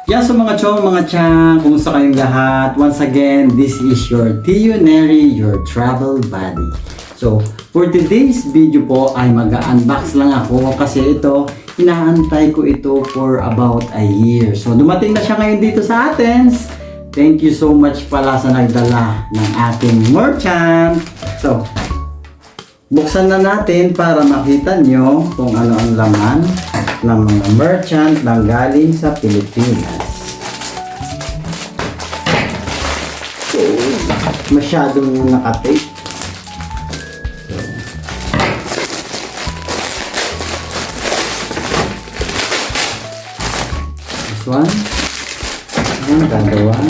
Yan sa mga chong, mga chang, kumusta kayong lahat? Once again, this is your Tio Neri, your travel buddy. So, for today's video po ay mag-unbox lang ako kasi ito, inaantay ko ito for about a year. So, dumating na siya ngayon dito sa Athens. Thank you so much pala sa nagdala ng ating merchant. So, buksan na natin para makita nyo kung ano ang laman ng mga merchant na galing sa Pilipinas. So, masyadong nakatape. So, this one. Ang ganda one.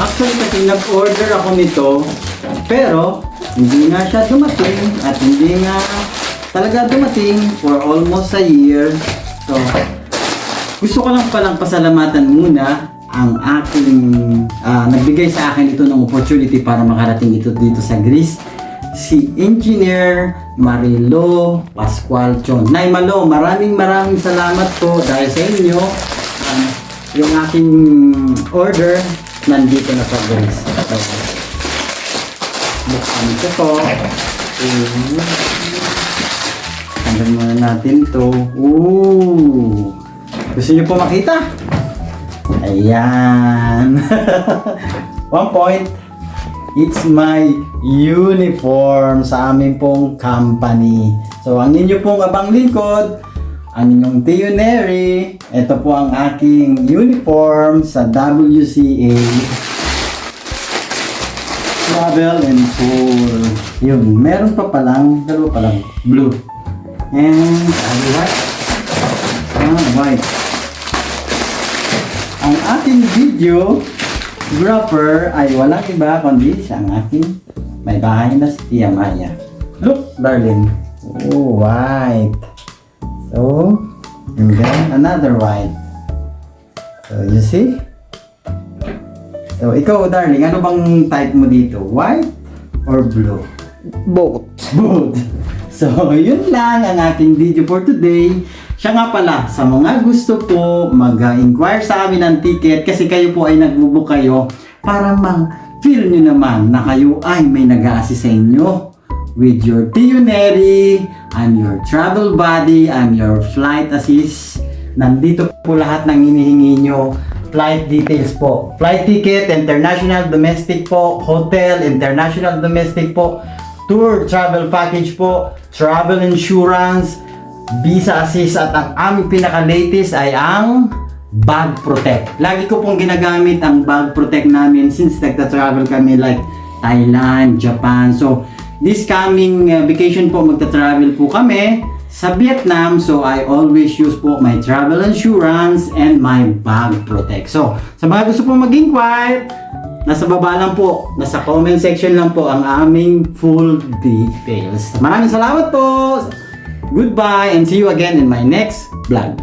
Actually, kasi nag-order ako nito, pero hindi nga siya dumating at hindi nga talaga dumating for almost a year. So, gusto ko lang palang pasalamatan muna ang aking nagbigay sa akin ito ng opportunity para makarating ito dito sa Greece. Si Engineer Marilo Pascual Chon. Nay Malo, maraming salamat po dahil sa inyo. Yung aking order nandito na sa Greece. So, buksan ito po. Tanggalin muna natin ito. Ooh! Gusto nyo po makita? Ayan! 1 point. It's my uniform sa aming pong company. So, ang inyo pong abang lingkod, ang inyong Tio Neri. Ito po ang aking uniform sa WCA. Travel and Tour. Yun, meron pa palang, dalawa palang blue. And white. White. Ang ating videographer ay walang iba kundi ang aking may bahay na si Tia Maya. Look, darling. Oh, white. So, and then another white. So, you see? So, ikaw, darling, ano bang type mo dito? White or blue? Both. Both. So, yun lang ang aking video for today. Siya nga pala, sa mga gusto po mag-inquire sa amin ng ticket kasi kayo po ay nag-book kayo para ma-feel nyo naman na kayo ay may nag-a-assist sa inyo with your Tio Neri, I'm your travel buddy, I'm your flight assist. Nandito po lahat ng hinihingi nyo. Flight details po. Flight ticket, international, domestic po. Hotel, international, domestic po. Tour, travel package po. Travel insurance, visa assist, at ang aming pinaka-latest ay ang bag protect. Lagi ko pong ginagamit ang bag protect namin since nagta-travel kami like Thailand, Japan. So, this coming vacation po, magta-travel po kami sa Vietnam. So, I always use po my travel insurance and my bag protect. So, sa mga gusto po mag-inquire, nasa baba lang po, nasa comment section lang po ang aming full details. Maraming salamat po! Goodbye and see you again in my next vlog.